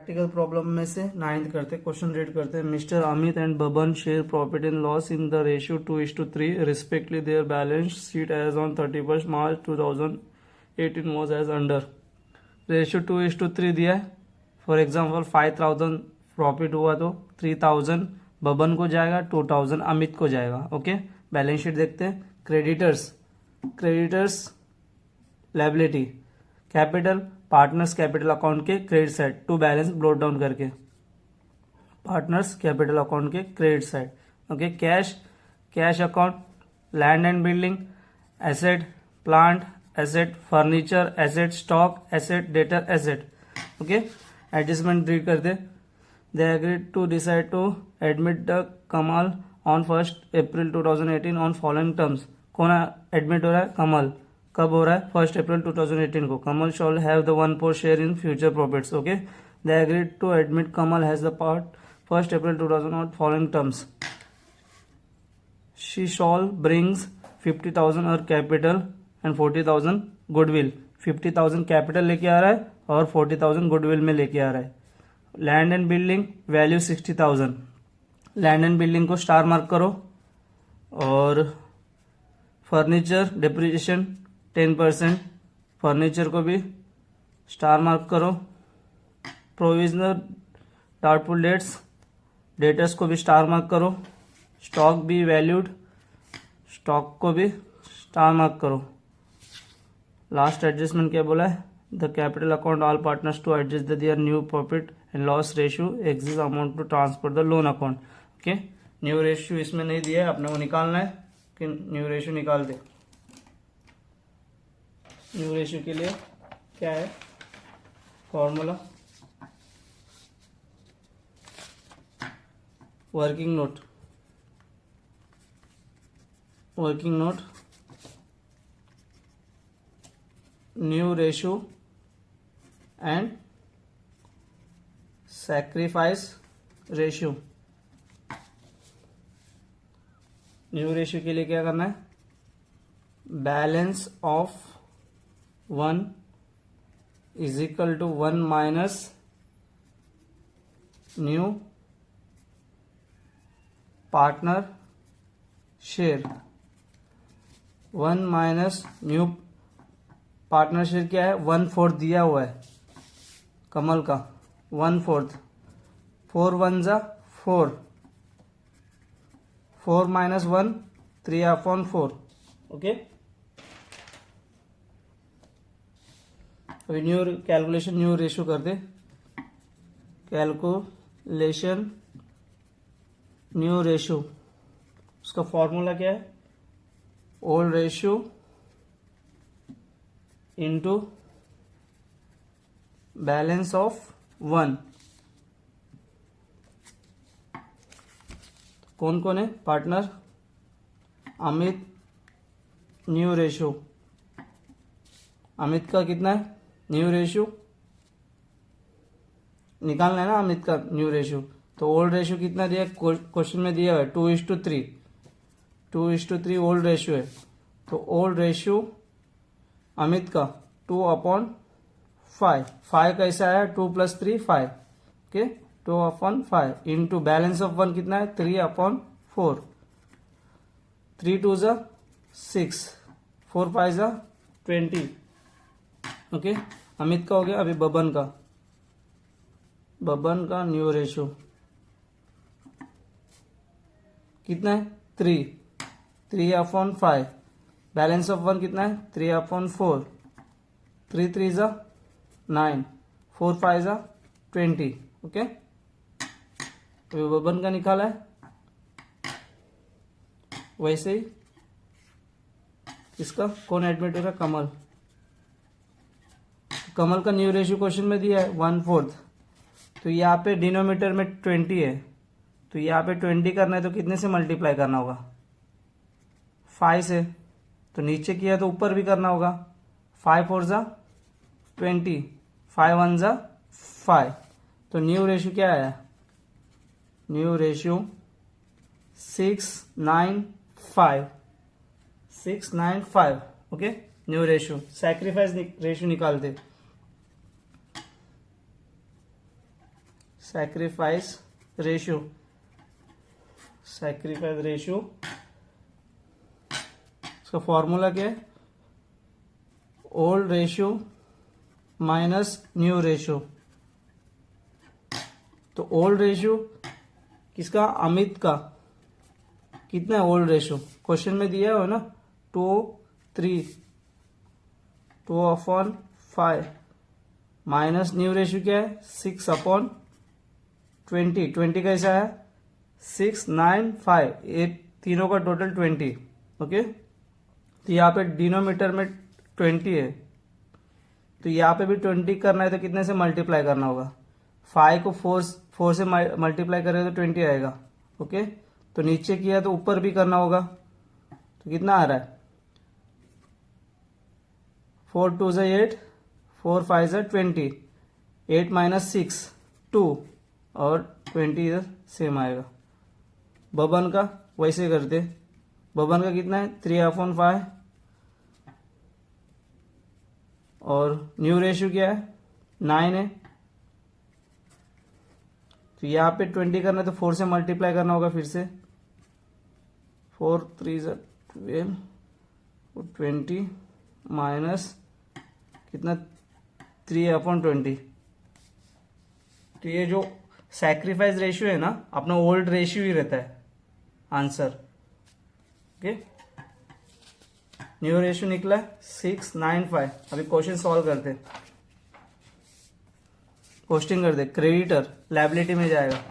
Practical problem में से 9th करते क्वेश्चन रीड करते हैं। Mister Amit and Baban share profit in loss in the ratio 2:3 respectively their balance sheet as on 31st March 2018 was as under. Ratio 2:3 दिया है। For example 5,000 profit हुआ तो 3,000 बबन को जाएगा, 2,000 अमित को जाएगा। ओके, बैलेंस शीट देखते हैं। Creditors liability, capital partners capital account के credit side to balance brought down करके पार्टनर्स कैपिटल अकाउंट के credit side. Okay, cash account, land and building, asset, plant asset, furniture asset, stock asset, debtor asset. Okay, adjustment read करते। They agreed to decide to admit the Kamal on 1 April 2018 on following terms. कौन admit हो रहा है? कमल। कब हो रहा है? 1 अप्रैल 2018 को। Kamal shall have the 1/4 share in future profits. Okay, they agreed to admit Kamal has the part 1 April 2000 following terms. She shall brings 50,000 और कैपिटल एंड 40,000 गुडविल। 50,000 कैपिटल लेके आ रहा है और 40,000 गुडविल में लेके आ रहा है। Land and building value 60,000। Land and building को स्टार मार्क करो। और फर्नीचर डिप्रिसिएशन 10%, फर्नीचर को भी स्टार मार्क करो। प्रोविजनल डाउटफुल डेटर्स को भी स्टार मार्क करो। स्टॉक भी वैल्यूड, स्टॉक को भी स्टार मार्क करो। लास्ट एडजस्टमेंट क्या बोला है? The capital account all partners to adjust their new profit and loss ratio exist amount to transfer the loan account. Okay, new ratio इसमें नहीं दिया है, अपने को निकालना है कि न्यू रेशियो निकाल दे। न्यू रेशियो के लिए क्या है formula? Working note new ratio and sacrifice ratio. New ratio के लिए क्या करना है? Balance of 1 is equal to 1 minus new partner share. 1 minus new partner share क्या है? 1/4 दिया हुआ है कमल का, 1/4। 4 1 जा 4, 4 माइनस 1 3/4। ओके, अभी न्यू कैलकुलेशन न्यू रेशियो कर दे। कैलकुलेशन न्यू रेशियो, उसका फॉर्मूला क्या है? Old ratio into balance of 1। कौन कौन है partner? Amit. New ratio Amit का कितना है? न्यू रेशियो निकालना है ना अमित का न्यू रेशियो। तो ओल्ड रेशियो कितना दिया? क्वेश्चन में दिया है 2:3। 2:3 ओल्ड रेशियो है। तो ओल्ड रेशियो अमित का 2/5। 5 कैसा आया? 2 + 3 5। ओके, 2/5 इंटू बैलेंस ऑफ 1 कितना है? 3/4। 3 2 जा 6, 4 5 जा 20। ओके, अमित का हो गया। अभी बबन का न्यू रेशियो कितना है? 3/5। बैलेंस ऑफ 1 कितना है? 3/4। 3 3 जा 9, 4 5 जा 20। ओके, तो बबन का निकाला है। वैसे ही इसका कौन एडमिट हो रहा है? कमल का न्यू रेशियो क्वेश्चन में दिया है 1/4। तो यहाँ पे डिनोमीटर में 20 है, तो यहाँ पे 20 करना है तो कितने से मल्टीप्लाई करना होगा? 5 से। तो नीचे किया तो ऊपर भी करना होगा। 5 4 जा 20, 5 1 जा 5। तो न्यू रेशियो क्या आया? New ratio 695। 695। Okay, new ratio. Sacrifice ratio निकालते। सैक्रिफाइस रेशियो, सैक्रिफाइस रेशियो इसका फॉर्मूला क्या है, old ratio minus new ratio. तो ओल्ड रेशियो किसका, अमित का, कितना है ओल्ड रेशियो, क्वेश्चन में दिया है ना 2/5 माइनस न्यू रेशियो क्या है 6/20। 20 कैसा है 695, ये तीनों का टोटल 20। ओके, तो यहाँ पे डिनोमीटर में 20 है, तो यहाँ पे भी 20 करना है तो कितने से मल्टीप्लाई करना होगा, 5 को 4 से मल्टीप्लाई करेगा तो 20 आएगा। ओके, तो नीचे किया तो ऊपर भी करना होगा, तो कितना आ रहा है 4 2 से 8, 4 5 से 20, 8 माइनस 6 2 और 20 इधर सेम आएगा। बबन का वैसे करते, बबन का कितना है 3/5 और न्यू रेशियो क्या है 9 है, तो यहाँ पे 20 करना है तो 4 से मल्टीप्लाई करना होगा फिर से, 4 3 12 और 20 माइनस कितना 3/20। तो ये जो सैक्रिफाइस रेशियो है ना अपना ओल्ड रेशियो ही रहता है आंसर। ओके, न्यू रेशियो निकला 695। अभी क्वेश्चन सॉल्व करते, क्वेश्चन करते, क्रेडिटर लायबिलिटी में जाएगा,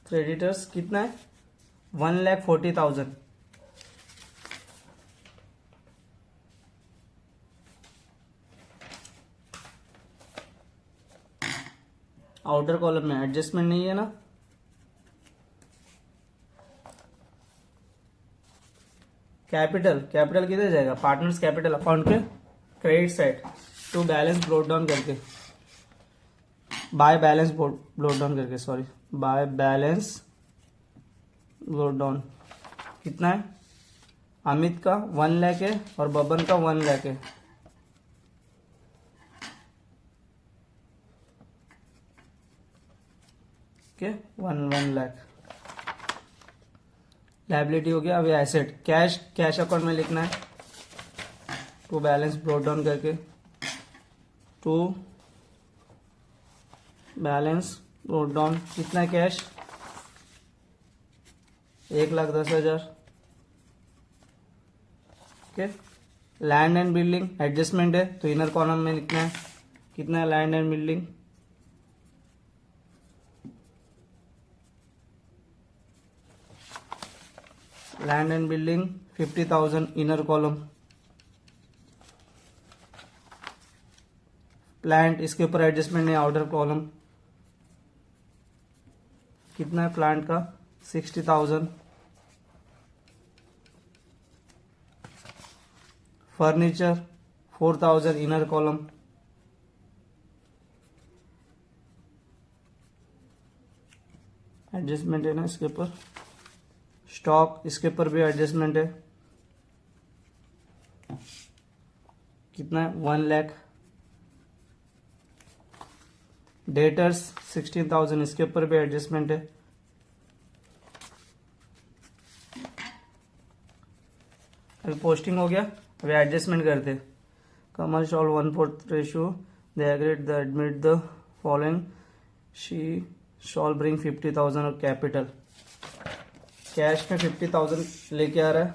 क्रेडिटर्स कितना है 1,40,000। आउटर कॉलम में एडजस्टमेंट नहीं है ना, कैपिटल किधर जाएगा, पार्टनर्स कैपिटल अकाउंट के credit side to balance brought down करके, बाय बैलेंस ब्रोट डाउन करके, sorry by balance brought down. कितना है, अमित का 1 लाख है और बबन का 1 लाख है। ओके, 1 लाख लायबिलिटी हो गया। अभी एसेट कैश अकाउंट में लिखना है, टू बैलेंस ब्रोट डाउन करके, टू बैलेंस ब्रोट डाउन। कितना cash 1,10,000। Okay, land and building adjustment है तो इनर कॉलम में लिखना है, कितना है land and building, land and building 50,000 inner column. Plant इसके ऊपर एडजस्टमेंट नहीं, आउटर कॉलम। कितना है प्लांट का 60,000। Furniture 4,000 inner column. एडजस्टमेंट है ना इसके ऊपर। स्टॉक इसके ऊपर भी एडजस्टमेंट है, कितना है 1 लाख। डेटर्स 16,000 इसके ऊपर भी एडजस्टमेंट है। अभी पोस्टिंग हो गया, अभी एडजस्टमेंट करते। Kamal shall 1/4 ratio, they agreed the admit the following, she shall bring 50,000 और कैपिटल। कैश में 50,000 लेके आ रहा है,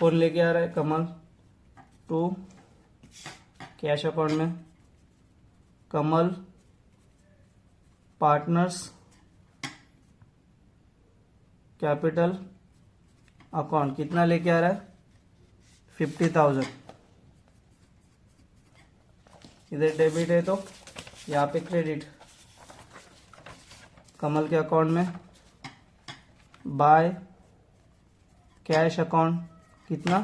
कौन लेके आ रहा है कमल, टू कैश अकाउंट में, कमल पार्टनर्स कैपिटल अकाउंट। कितना लेके आ रहा है 50,000। इधर डेबिट है तो यहाँ पे क्रेडिट, कमल के अकाउंट में बाय कैश अकाउंट, कितना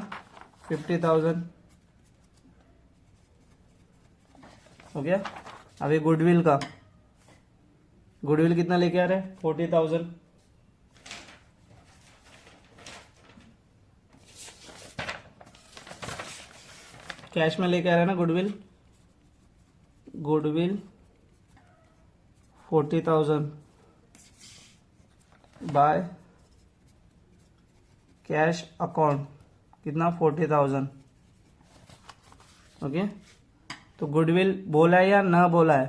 50,000 हो गया। अभी गुडविल का, गुडविल कितना लेके आ रहे हैं 40,000। कैश में लेके आ रहा है ना goodwill, goodwill 40,000 by cash account कितना 40,000। ओके, तो गुडविल बोला है या ना बोला है,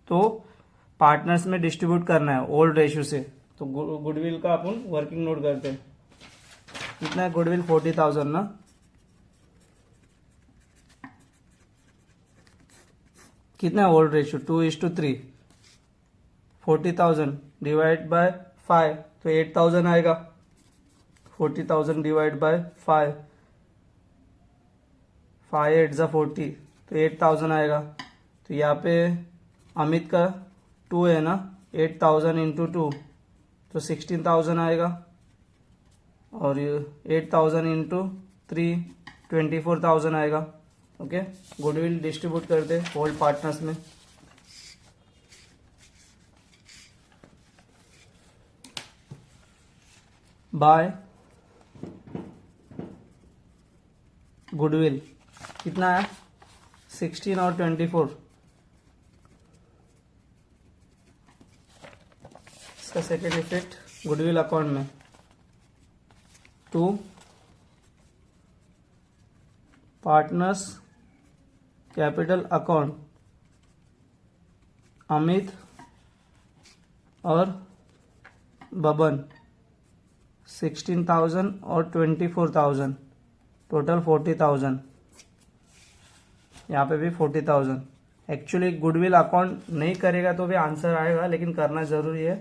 तो पार्टनर्स में डिस्ट्रीब्यूट करना है ओल्ड रेशियो से। तो गुडविल का अपन वर्किंग नोट करते हैं। कितना है गुडविल 40,000 ना, कितना है ओल्ड रेशियो 2:3, 40,000 डिवाइड बाय 5 तो 8,000 आएगा। 40,000 डिवाइड बाय 5, 5 8 जा 40 तो 8,000 आएगा। तो यहाँ पे अमित का 2 है ना, 8,000 इंटू 2 तो 16,000 आएगा, और 8,000 इंटू 3 24,000 आएगा। ओके, गुडविल डिस्ट्रीब्यूट करते होल्ड पार्टनर्स में। बाय गुडविल कितना है 16 और 24, इसका सेकेंड इफेक्ट गुडविल अकाउंट में 2 पार्टनर्स कैपिटल अकाउंट अमित और बबन 16,000 और 24,000 टोटल 40,000। यहाँ पे भी 40,000। एक्चुअली गुडविल अकाउंट नहीं करेगा तो भी आंसर आएगा, लेकिन करना जरूरी है।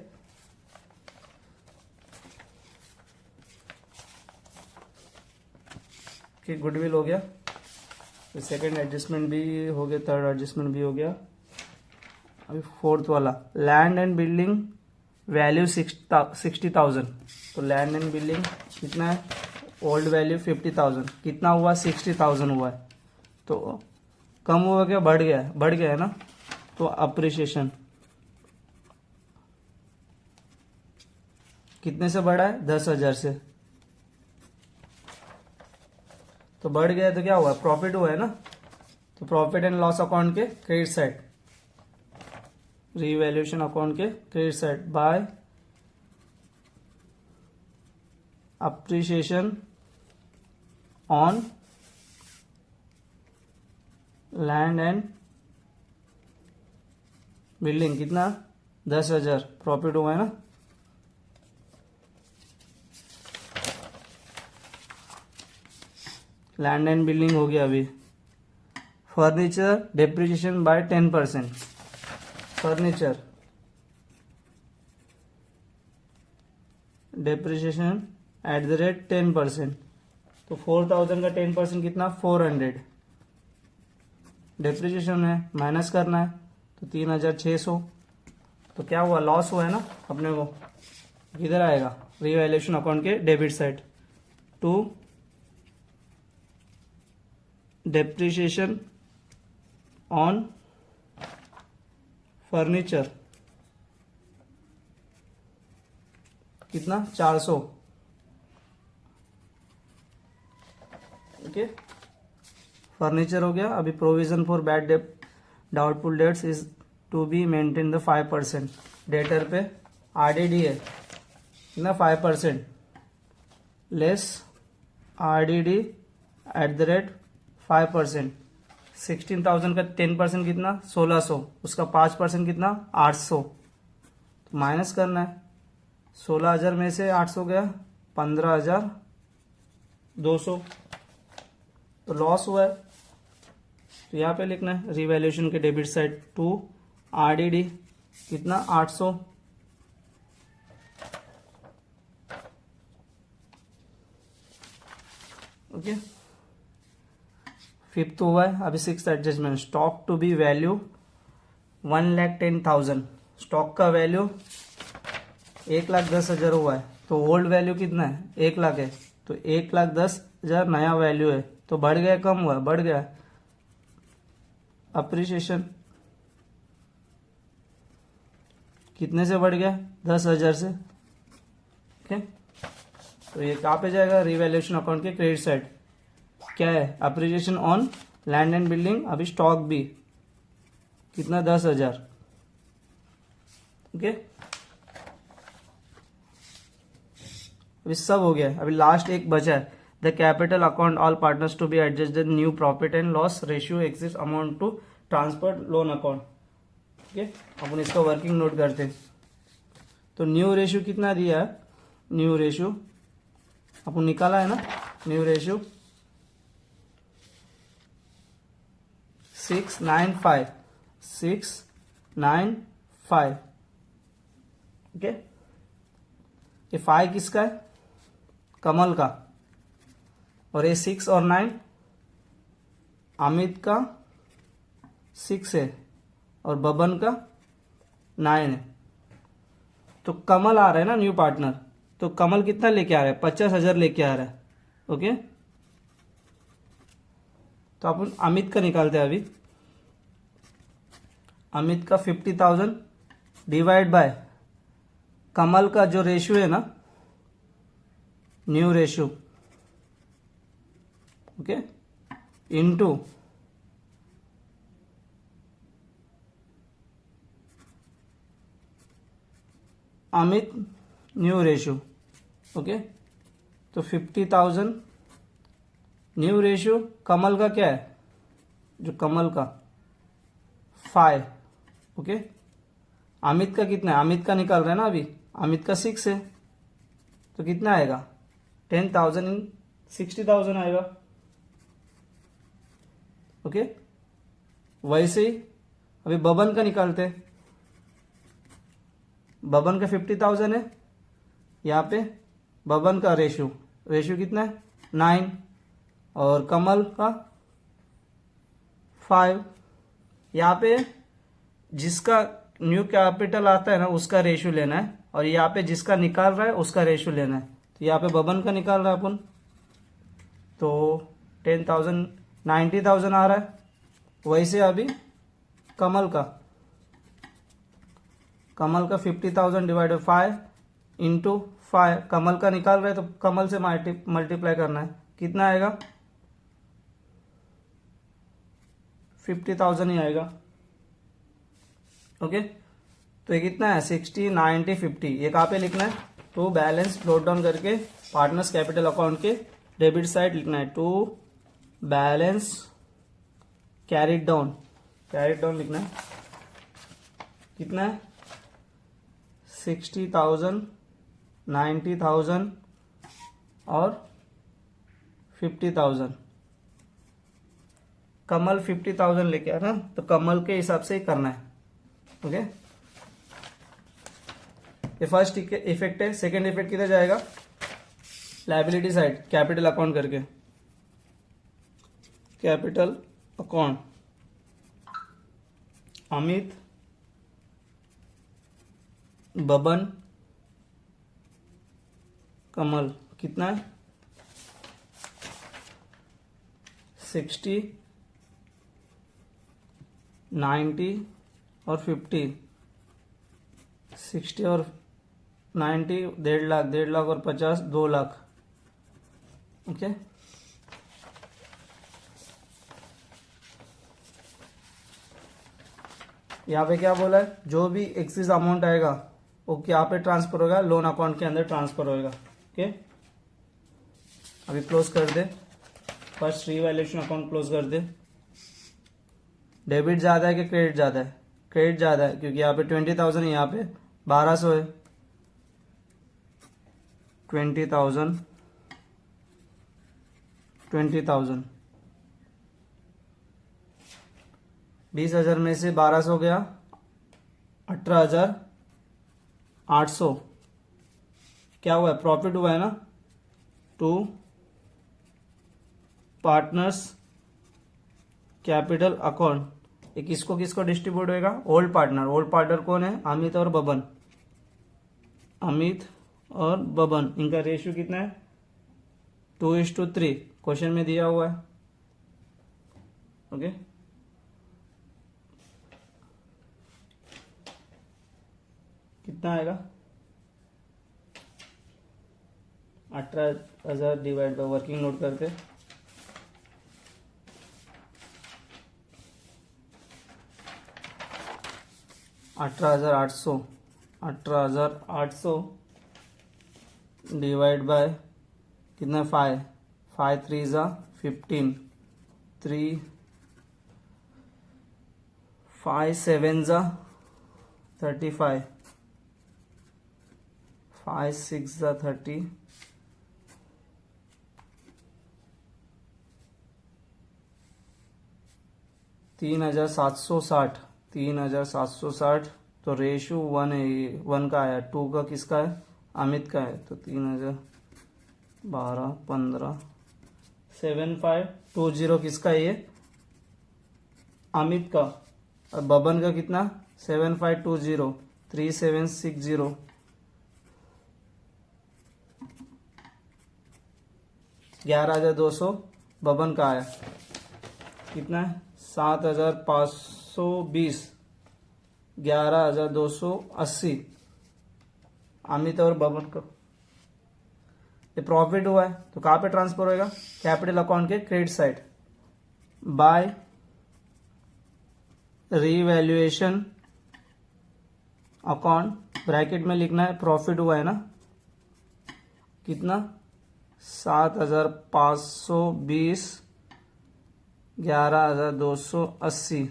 कि गुडविल हो गया, सेकेंड एडजस्टमेंट भी हो गया, थर्ड एडजस्टमेंट भी हो गया। अभी फोर्थ वाला लैंड एंड बिल्डिंग वैल्यू 60,000। तो लैंड एंड बिल्डिंग कितना है, ओल्ड वैल्यू 50,000, कितना हुआ 60,000 हुआ है। तो कम हुआ क्या, बढ़ गया है, बढ़ गया है ना। तो अप्रिसिएशन कितने से बढ़ा है 10,000 से, तो बढ़ गया है। तो क्या हुआ, प्रॉफिट हुआ है ना। तो प्रॉफिट एंड लॉस अकाउंट के क्रेडिट साइड, रीवैल्यूएशन अकाउंट के credit side by appreciation on land and building कितना 10,000 प्रॉफिट हुआ है ना। लैंड एंड बिल्डिंग हो गया। अभी furniture depreciation by 10%, furniture depreciation at the rate 10%। तो 4,000 का 10% कितना 400, डेप्रिसिएशन है माइनस करना है तो 3,600। तो क्या हुआ, लॉस हुआ है ना अपने को। किधर आएगा, रीवैल्यूएशन अकाउंट के debit side to depreciation on furniture कितना 400। ओके, फर्नीचर हो गया। अभी provision for bad debt doubtful debts is to be maintain the 5%। Debtor पे आरडीडी है ना 5%, less RDD at the rate 5%। 16,000 का 10% कितना 1,600, उसका 5% कितना 800। तो माइनस करना है, 16,000 में से 800 गया 15,200, तो लॉस हुआ है। तो यहाँ पे लिखना है रिवैल्यूएशन के डेबिट साइड टू आरडीडी कितना 800। ओके, फिफ्थ हुआ है। अभी six adjustment stock to be value 1,10,000। Stock का वैल्यू 1,10,000 हुआ है, तो ओल्ड वैल्यू कितना है 1 लाख है, तो 1,10,000 नया वैल्यू है। तो बढ़ गया कम हुआ, बढ़ गया। अप्रिसिएशन कितने से बढ़ गया 10,000 से। ओके, तो ये कहाँ पे जाएगा, रिवैल्यूएशन अकाउंट के क्रेडिट साइड। क्या है, appreciation on land and building, अभी स्टॉक भी कितना 10,000। ओके, अभी सब हो गया। अभी लास्ट एक बचा है, the capital account all partners to be adjust the new profit and loss ratio exist amount to transfer loan account. Okay, अपन इसका वर्किंग नोट करते हैं। तो न्यू रेशियो कितना दिया है, न्यू रेशियो अपन निकाला है ना, न्यू रेशियो 695, 695। ओके, ये 5 किसका है, कमल का, और ये 6 और 9 अमित का 6 है और बबन का 9 है। तो कमल आ रहा है ना न्यू पार्टनर, तो कमल कितना लेके आ रहा है, 50,000 लेके आ रहा है। ओके, तो अपन अमित का निकालते हैं अभी। अमित का 50,000 डिवाइड बाय कमल का जो रेशियो है ना, new ratio, okay, into Amit new ratio. Okay, तो 50,000 न्यू रेशियो, कमल का क्या है, जो कमल का 5। ओके, अमित का कितना है, अमित का निकाल रहे हैं ना अभी, अमित का 6 है, तो कितना आएगा 10,000 इन 60,000 आएगा। ओके, वैसे ही अभी बबन का निकालते हैं। बबन का 50,000 है, यहाँ पे बबन का रेशियो कितना है 9, और कमल का 5। यहाँ पे जिसका न्यू कैपिटल आता है ना उसका रेशियो लेना है, और यहाँ पे जिसका निकाल रहा है उसका रेशियो लेना है। तो यहाँ पे बबन का निकाल रहा है अपन, तो 10,000 90,000 आ रहा है। वैसे अभी कमल का 50,000 डिवाइड 5 इंटू 5, कमल का निकाल रहे हैं तो कमल से मल्टीप्लाई करना है, कितना आएगा 50,000 ही आएगा। ओके, तो ये कितना है 60 90 50, ये कहाँ पे लिखना है, टू बैलेंस फ्लोट डाउन करके पार्टनर्स कैपिटल अकाउंट के डेबिट साइड लिखना है, टू बैलेंस कैरिड डाउन लिखना है। कितना है 60,000 90,000 और 50,000। कमल 50,000 लेके आ रहा, तो कमल के हिसाब से ही करना है। ओके, ये फर्स्ट इफेक्ट है। सेकंड इफेक्ट किधर जाएगा, लायबिलिटी साइड कैपिटल अकाउंट करके, कैपिटल अकाउंट अमित बबन कमल, कितना है 60 90 और 50, 60 और 90 1.5 लाख और 50 2 लाख। ओके, यहाँ पे क्या बोला है, जो भी एक्सिस अमाउंट आएगा वो क्या पे ट्रांसफर होगा, लोन अकाउंट के अंदर ट्रांसफर होगा। ओके, अभी क्लोज कर दे, फर्स्ट रीवैल्यूएशन अकाउंट क्लोज कर दे। डेबिट ज़्यादा है कि क्रेडिट ज़्यादा है, क्रेडिट ज़्यादा है क्योंकि यहाँ पे 20,000 है, यहाँ पे 1200 है। 20,000 20,000 में से 1200 गया 18,800, क्या हुआ है, प्रॉफिट हुआ है ना, टू पार्टनर्स कैपिटल अकाउंट। ये किसको किसको डिस्ट्रीब्यूट होएगा, ओल्ड पार्टनर कौन है, अमित और बबन, इनका रेशियो कितना है 2:3, क्वेश्चन में दिया हुआ है। ओके, कितना आएगा 18,000 डिवाइड बाय, वर्किंग नोट करते 18,800 डिवाइड बाय कितना 5 5 3 ज़ा 15 3 5 7 ज़ा 35 5 6 ज़ा 30 3,760 तो रेशो 1 है, 1 का आया, 2 का किसका है, अमित का है, तो 3,000 12 15 7520 किसका है ये, अमित का, और बबन का कितना 7520 3760 11,200 बबन का आया, कितना है 7,520 11,280 अमित और बबन का। ये प्रॉफिट हुआ है तो कहाँ पे ट्रांसफर होएगा, कैपिटल अकाउंट के credit side by revaluation account, bracket में लिखना है प्रॉफिट हुआ है ना, कितना 7,520 11,280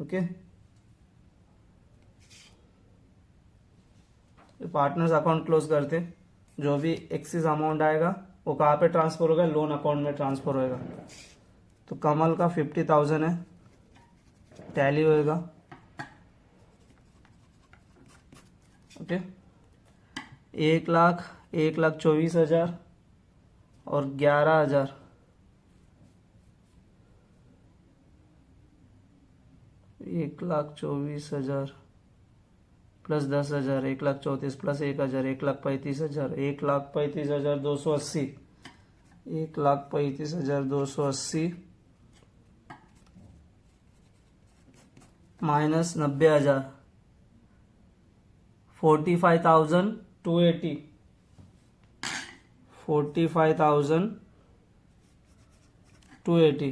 ओके। पार्टनर्स अकाउंट क्लोज करते, जो भी एक्सिस अमाउंट आएगा वो कहाँ पे ट्रांसफर होगा, लोन अकाउंट में ट्रांसफर होएगा। तो कमल का 50,000 है, टैली होएगा ओके। 1,24,000 और 11,000 1,24,000 प्लस 10,000 1,34,000 प्लस 1,000 1,35,000 1,35,280 1,35,280 माइनस 90,000 45,280 45,280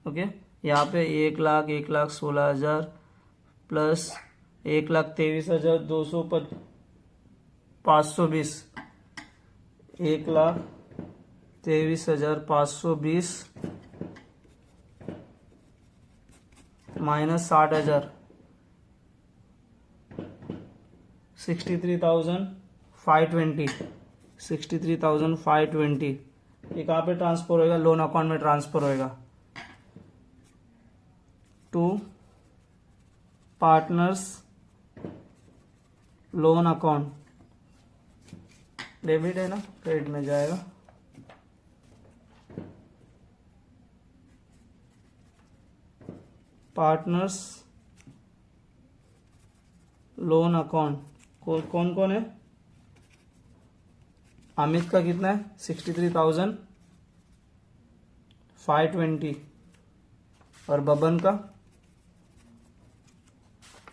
ओके। यहाँ पे 1,16,000 प्लस 1,23,520 1,23,520 माइनस 60,000 63,520 63,520 ये कहाँ पे ट्रांसफर होएगा, लोन अकाउंट में ट्रांसफर होएगा to partners loan account, debit है ना, क्रेडिट में जाएगा। पार्टनर्स लोन अकाउंट कौन कौन है, अमित का कितना है 63,520 और बबन का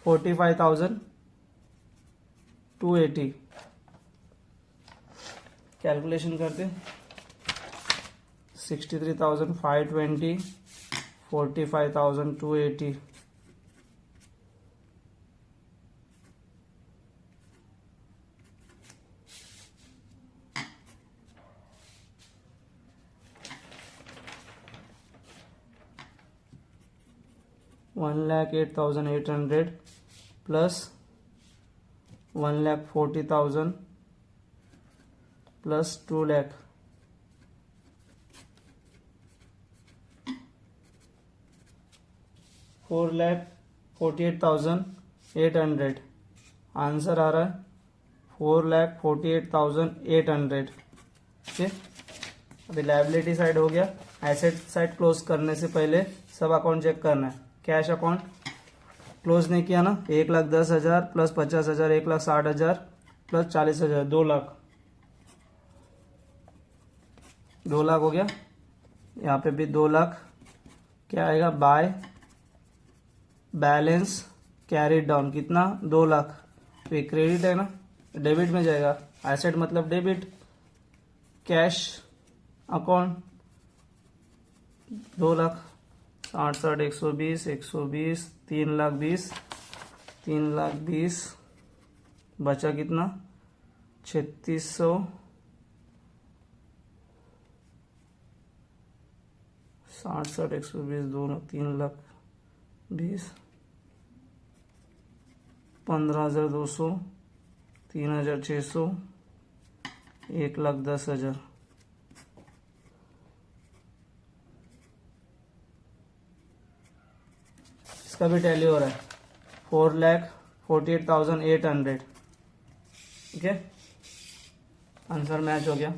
45,280। कैलकुलेशन करते 63,520 45,280 1,08,800 प्लस 1,40,000 प्लस 2 लाख 4,48,800 आंसर आ रहा है 4,48,800 ठीक। अभी लायबिलिटी साइड हो गया, एसेट साइड क्लोज करने से पहले सब अकाउंट चेक करना है। कैश अकाउंट क्लोज नहीं किया ना, 1,10,000 प्लस 50,000 1,60,000 प्लस 40,000 2 लाख, 2 लाख हो गया। यहाँ पे भी 2 लाख क्या आएगा, बाय बैलेंस कैरीड डाउन कितना 2 लाख। तो ये क्रेडिट है ना, डेबिट में जाएगा, एसेट मतलब डेबिट। कैश अकाउंट 2 लाख 60 120 120 3,20,000 3,20,000 बचा कितना 3600 60 120 दोनों 3,20,000 15,200 3,600 1,10,000 इसका भी टैली हो रहा है 4,48,800 ठीक है आंसर मैच हो गया।